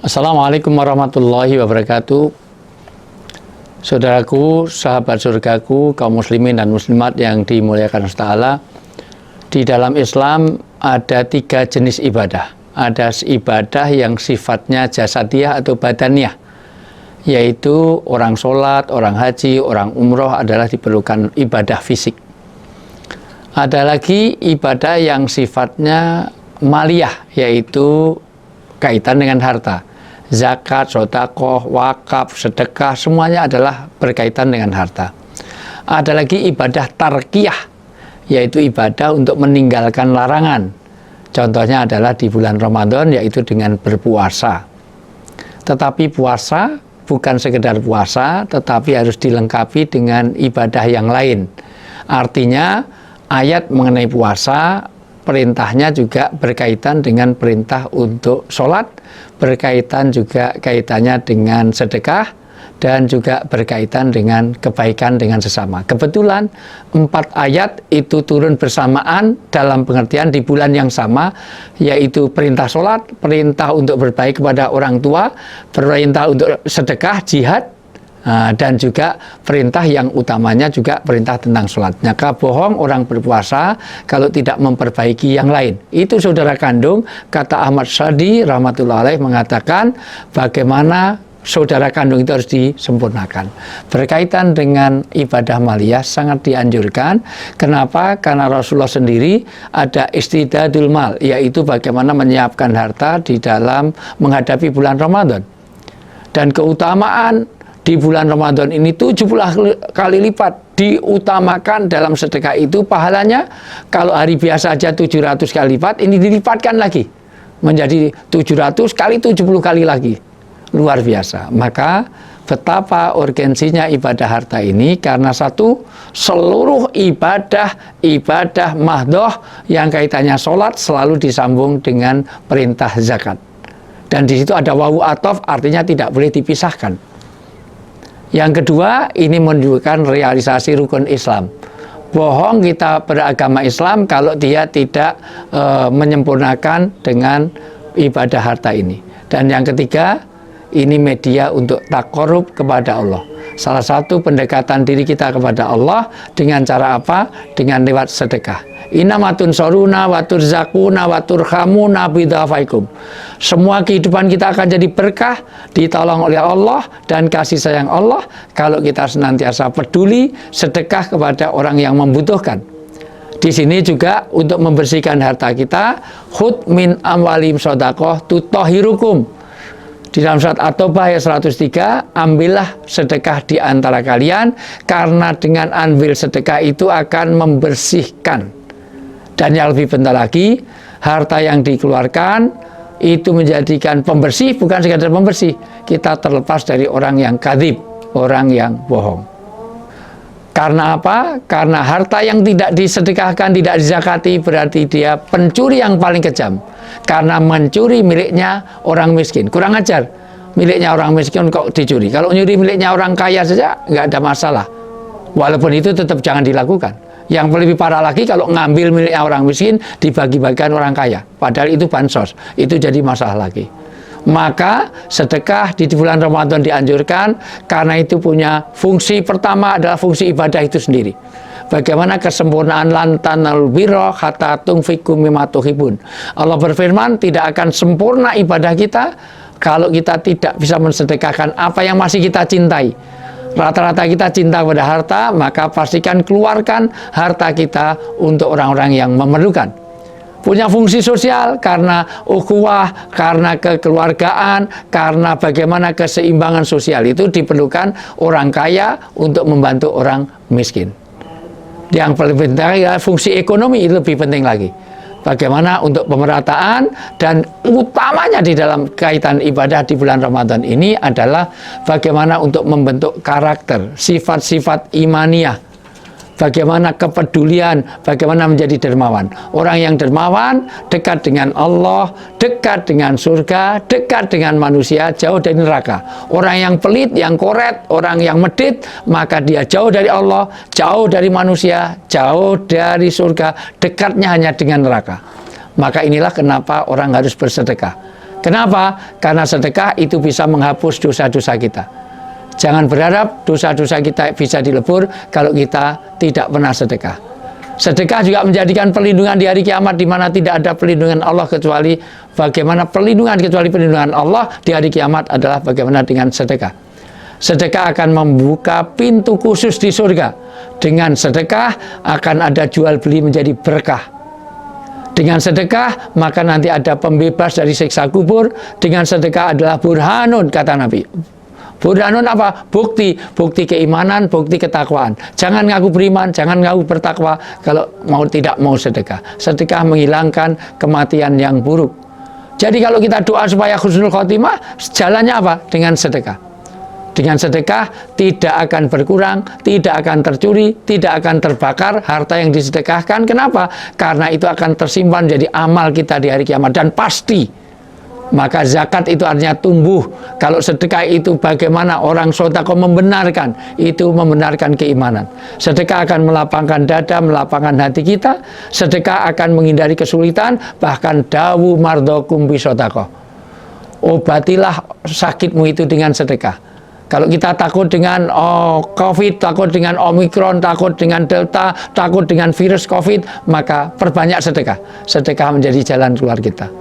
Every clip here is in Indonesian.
Assalamualaikum warahmatullahi wabarakatuh. Saudaraku, sahabat surgaku, kaum muslimin dan muslimat yang dimuliakan Allah Ta'ala. Di dalam Islam ada 3 jenis ibadah. Ada ibadah yang sifatnya jasadiyah atau badaniah, yaitu orang sholat, orang haji, orang umroh adalah diperlukan ibadah fisik. Ada lagi ibadah yang sifatnya maliyah, yaitu kaitan dengan harta. Zakat, sedekah, wakaf, sedekah, semuanya adalah berkaitan dengan harta. Ada lagi ibadah tarkiyah, yaitu ibadah untuk meninggalkan larangan. Contohnya adalah di bulan Ramadan, yaitu dengan berpuasa. Tetapi puasa bukan sekedar puasa, tetapi harus dilengkapi dengan ibadah yang lain. Artinya, ayat mengenai puasa, perintahnya juga berkaitan dengan perintah untuk sholat, berkaitan juga kaitannya dengan sedekah, dan juga berkaitan dengan kebaikan dengan sesama. Kebetulan 4 ayat itu turun bersamaan dalam pengertian di bulan yang sama, yaitu perintah sholat, perintah untuk berbaik kepada orang tua, perintah untuk sedekah, jihad, dan juga perintah yang utamanya juga perintah tentang sholat. Maka bohong orang berpuasa kalau tidak memperbaiki yang lain. Itu saudara kandung, kata Ahmad Syadi rahmatullah alaih mengatakan bagaimana saudara kandung itu harus disempurnakan. Berkaitan dengan ibadah maliyah sangat dianjurkan. Kenapa? Karena Rasulullah sendiri ada istidadul mal, yaitu bagaimana menyiapkan harta di dalam menghadapi bulan Ramadan. Dan keutamaan di bulan Ramadan ini 70 kali lipat diutamakan dalam sedekah itu pahalanya. Kalau hari biasa aja 700 kali lipat, ini dilipatkan lagi menjadi 700 kali 70 kali lagi. Luar biasa. Maka betapa urgensinya ibadah harta ini, karena satu, seluruh ibadah mahdoh yang kaitannya sholat selalu disambung dengan perintah zakat. Dan di situ ada wawu atof, artinya tidak boleh dipisahkan. Yang kedua, ini menunjukkan realisasi rukun Islam. Bohong kita beragama Islam kalau dia tidak menyempurnakan dengan ibadah harta ini. Dan yang ketiga, ini media untuk taqarrub kepada Allah. Salah satu pendekatan diri kita kepada Allah dengan cara apa? Dengan lewat sedekah. Inamatun soruna watur zakuna watur khamuna bidafaikum. Semua kehidupan kita akan jadi berkah, ditolong oleh Allah dan kasih sayang Allah kalau kita senantiasa peduli sedekah kepada orang yang membutuhkan. Di sini juga untuk membersihkan harta kita, khud min amwalim shadaqah tutahhirukum. Di dalam surat At-Taubah ayat 103, ambillah sedekah di antara kalian, karena dengan ambil sedekah itu akan membersihkan. Dan yang lebih penting lagi, harta yang dikeluarkan itu menjadikan pembersih, bukan sekadar pembersih. Kita terlepas dari orang yang kadzib, orang yang bohong. Karena apa? Karena harta yang tidak disedekahkan, tidak dizakati, berarti dia pencuri yang paling kejam. Karena mencuri miliknya orang miskin. Kurang ajar, miliknya orang miskin kok dicuri. Kalau nyuri miliknya orang kaya saja nggak ada masalah. Walaupun itu tetap jangan dilakukan. Yang lebih parah lagi kalau ngambil miliknya orang miskin dibagi-bagikan orang kaya. Padahal itu bansos, itu jadi masalah lagi. Maka sedekah di bulan Ramadan dianjurkan, karena itu punya fungsi pertama adalah fungsi ibadah itu sendiri. Bagaimana kesempurnaan lantanal birra hatta tunfiqu mimma tuhibun. Allah berfirman, tidak akan sempurna ibadah kita kalau kita tidak bisa mensedekahkan apa yang masih kita cintai. Rata-rata kita cinta pada harta, maka pastikan keluarkan harta kita untuk orang-orang yang memerlukan. Punya fungsi sosial karena ukhuwah, karena kekeluargaan, karena bagaimana keseimbangan sosial itu diperlukan orang kaya untuk membantu orang miskin. Yang paling penting ya fungsi ekonomi, itu lebih penting lagi. Bagaimana untuk pemerataan, dan utamanya di dalam kaitan ibadah di bulan Ramadan ini adalah bagaimana untuk membentuk karakter, sifat-sifat imaniyah. Bagaimana kepedulian, bagaimana menjadi dermawan. Orang yang dermawan dekat dengan Allah, dekat dengan surga, dekat dengan manusia, jauh dari neraka. Orang yang pelit, yang koret, orang yang medit, maka dia jauh dari Allah, jauh dari manusia, jauh dari surga, dekatnya hanya dengan neraka. Maka inilah kenapa orang harus bersedekah. Kenapa? Karena sedekah itu bisa menghapus dosa-dosa kita. Jangan berharap dosa-dosa kita bisa dilebur kalau kita tidak pernah sedekah. Sedekah juga menjadikan perlindungan di hari kiamat, di mana tidak ada perlindungan Allah kecuali bagaimana perlindungan Allah di hari kiamat adalah bagaimana dengan sedekah. Sedekah akan membuka pintu khusus di surga. Dengan sedekah akan ada jual beli menjadi berkah. Dengan sedekah maka nanti ada pembebas dari siksa kubur. Dengan sedekah adalah burhanun, kata Nabi. Burhanun apa? Bukti keimanan, bukti ketakwaan. Jangan ngaku beriman, jangan ngaku bertakwa kalau tidak mau sedekah. Sedekah menghilangkan kematian yang buruk. Jadi kalau kita doa supaya husnul khotimah, jalannya apa? Dengan sedekah. Dengan sedekah tidak akan berkurang, tidak akan tercuri, tidak akan terbakar harta yang disedekahkan. Kenapa? Karena itu akan tersimpan jadi amal kita di hari kiamat dan pasti. Maka zakat itu artinya tumbuh. Kalau sedekah itu bagaimana orang sodako membenarkan, itu membenarkan keimanan. Sedekah akan melapangkan dada, melapangkan hati kita. Sedekah akan menghindari kesulitan, bahkan dawu mardokum bisodako. Obatilah sakitmu itu dengan sedekah. Kalau kita takut dengan COVID, takut dengan Omikron, takut dengan Delta, takut dengan virus COVID, maka perbanyak sedekah. Sedekah menjadi jalan keluar kita.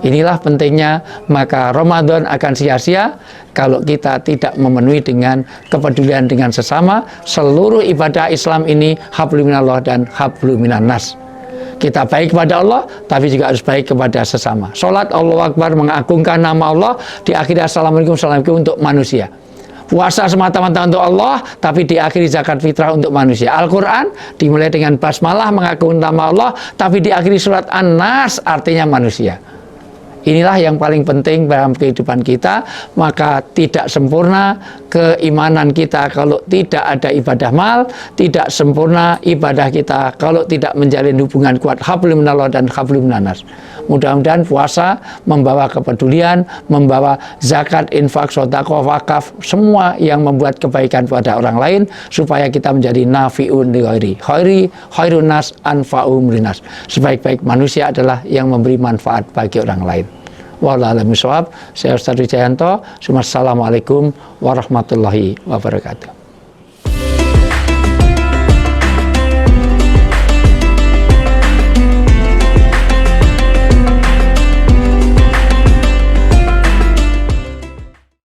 Inilah pentingnya, maka Ramadan akan sia-sia kalau kita tidak memenuhi dengan kepedulian dengan sesama. Seluruh ibadah Islam ini hablum minallah dan hablum minannas. Kita baik kepada Allah, tapi juga harus baik kepada sesama. Sholat Allahu Akbar mengagungkan nama Allah, diakhiri Assalamualaikum untuk manusia. Puasa semata-mata untuk Allah, tapi diakhiri zakat fitrah untuk manusia. Al-Quran dimulai dengan basmalah mengagungkan nama Allah, tapi diakhiri surat An-Nas artinya manusia. Inilah yang paling penting dalam kehidupan kita. Maka tidak sempurna keimanan kita kalau tidak ada ibadah mal, tidak sempurna ibadah kita kalau tidak menjalin hubungan kuat hablum minallah dan hablum minannas. Mudah-mudahan puasa membawa kepedulian, membawa zakat, infak, sedekah, wakaf, semua yang membuat kebaikan pada orang lain, supaya kita menjadi nafi'un li ghairi, khairun nas anfa'um linnas. Sebaik-baik manusia adalah yang memberi manfaat bagi orang lain. Wallahu a'lam bishawab. Saya Ustaz Wijayanto. Assalamualaikum warahmatullahi wabarakatuh.